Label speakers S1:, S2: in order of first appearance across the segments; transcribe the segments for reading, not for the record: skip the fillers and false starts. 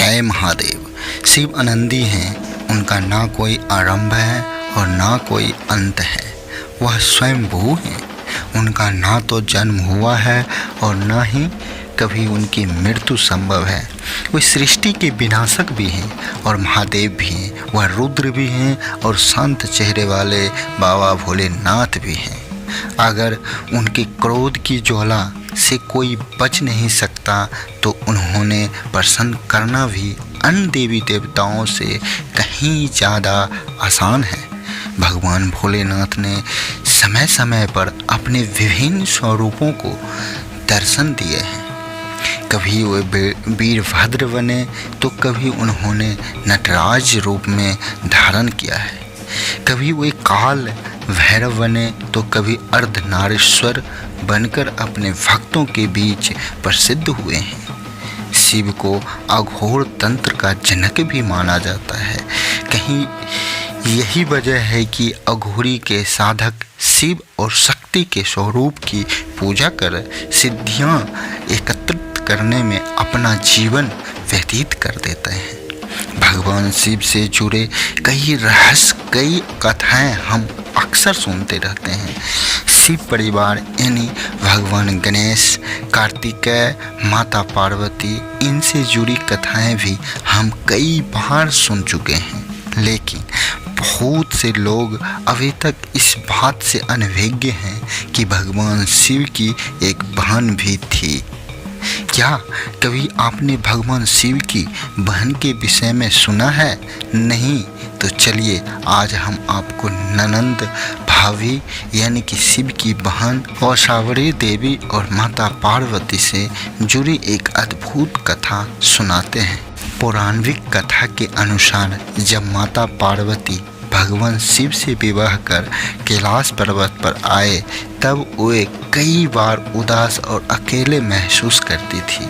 S1: जय महादेव। शिव आनंदी हैं, उनका ना कोई आरंभ है और ना कोई अंत है। वह स्वयंभू हैं, उनका ना तो जन्म हुआ है और ना ही कभी उनकी मृत्यु संभव है। वे सृष्टि के विनाशक भी हैं और महादेव भी हैं। वह रुद्र भी हैं और शांत चेहरे वाले बाबा भोलेनाथ भी हैं। अगर उनके क्रोध की ज्वाला से कोई बच नहीं सकता तो उन्होंने प्रसन्न करना भी अन्य देवी देवताओं से कहीं ज़्यादा आसान है। भगवान भोलेनाथ ने समय समय पर अपने विभिन्न स्वरूपों को दर्शन दिए हैं। कभी वे वीरभद्र बने तो कभी उन्होंने नटराज रूप में धारण किया है। कभी वे काल भैरव बने तो कभी अर्धनारीश्वर बनकर अपने भक्तों के बीच प्रसिद्ध हुए हैं। शिव को अघोर तंत्र का जनक भी माना जाता है। कहीं यही वजह है कि अघोरी के साधक शिव और शक्ति के स्वरूप की पूजा कर सिद्धियां एकत्रित करने में अपना जीवन व्यतीत कर देते हैं। भगवान शिव से जुड़े कई रहस्य, कई कथाएं हम अक्सर सुनते रहते हैं। शिव परिवार यानी भगवान गणेश, कार्तिकेय, माता पार्वती, इनसे जुड़ी कथाएं भी हम कई बार सुन चुके हैं। लेकिन बहुत से लोग अभी तक इस बात से अनभिज्ञ हैं कि भगवान शिव की एक बहन भी थी। क्या कभी आपने भगवान शिव की बहन के विषय में सुना है? नहीं तो चलिए आज हम आपको ननंद भाभी यानी कि शिव की बहन औषावरी देवी और माता पार्वती से जुड़ी एक अद्भुत कथा सुनाते हैं। पौराणिक कथा के अनुसार जब माता पार्वती भगवान शिव से विवाह कर कैलाश पर्वत पर आए तब वे कई बार उदास और अकेले महसूस करती थी।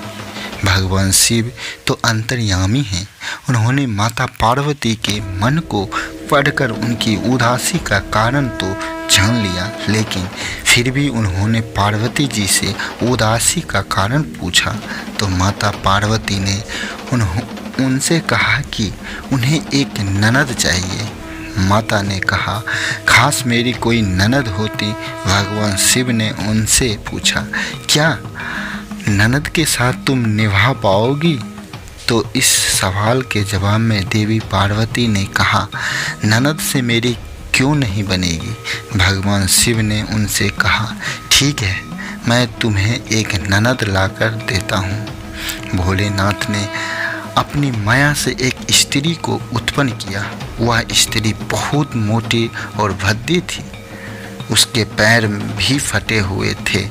S1: भगवान शिव तो अंतर्यामी हैं। उन्होंने माता पार्वती के मन को पढ़कर उनकी उदासी का कारण तो जान लिया, लेकिन फिर भी उन्होंने पार्वती जी से उदासी का कारण पूछा तो माता पार्वती ने उनसे कहा कि उन्हें एक ननद चाहिए। माता ने कहा, खास मेरी कोई ननद होती। भगवान शिव ने उनसे पूछा, क्या ननद के साथ तुम निभा पाओगी? तो इस सवाल के जवाब में देवी पार्वती ने कहा, ननद से मेरी क्यों नहीं बनेगी? भगवान शिव ने उनसे कहा, ठीक है, मैं तुम्हें एक ननद लाकर देता हूँ। भोलेनाथ ने अपनी माया से एक स्त्री को उत्पन्न किया। वह स्त्री बहुत मोटी और भद्दी थी, उसके पैर भी फटे हुए थे।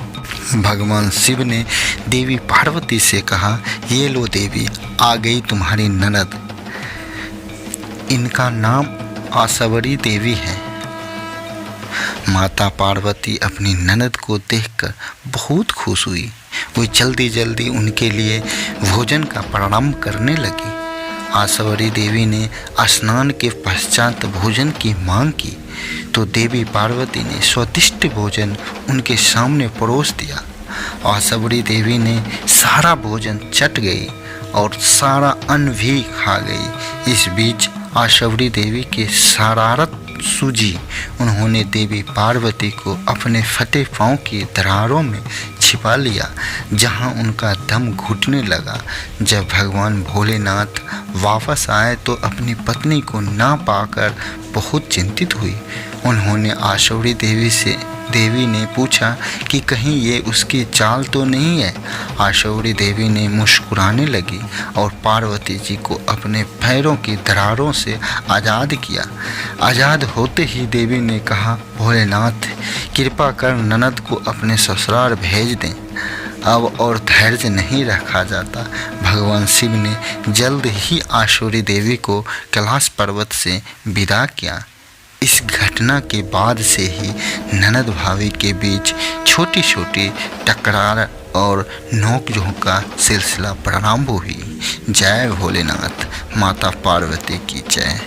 S1: भगवान शिव ने देवी पार्वती से कहा, ये लो देवी, आ गई तुम्हारी ननद। इनका नाम औषावरी देवी है। माता पार्वती अपनी ननद को देखकर बहुत खुश हुई। वो जल्दी जल्दी उनके लिए भोजन का प्रारंभ करने लगी। औषावरी देवी ने स्नान के पश्चात भोजन की मांग की तो देवी पार्वती ने स्वादिष्ट भोजन उनके सामने परोस दिया। औषावरी देवी ने सारा भोजन चट गई और सारा अन्न भी खा गई। इस बीच औषावरी देवी की शरारत सूझी। उन्होंने देवी पार्वती को अपने फटे पांव की दरारों में छिपा लिया, जहां उनका दम घुटने लगा। जब भगवान भोलेनाथ वापस आए तो अपनी पत्नी को ना पाकर बहुत चिंतित हुई। उन्होंने औषावरी देवी ने पूछा कि कहीं ये उसकी चाल तो नहीं है। औषावरी देवी ने मुस्कुराने लगी और पार्वती जी को अपने पैरों की दरारों से आज़ाद किया। आज़ाद होते ही देवी ने कहा, भोलेनाथ कृपा कर ननद को अपने ससुराल भेज दें, अब और धैर्य नहीं रखा जाता। भगवान शिव ने जल्द ही औषावरी देवी को कैलाश पर्वत से विदा किया। इस घटना के बाद से ही ननद भाभी के बीच छोटी छोटी टकरार और नोक-झोंक का सिलसिला प्रारंभ हुई। जय भोलेनाथ, माता पार्वती की जय।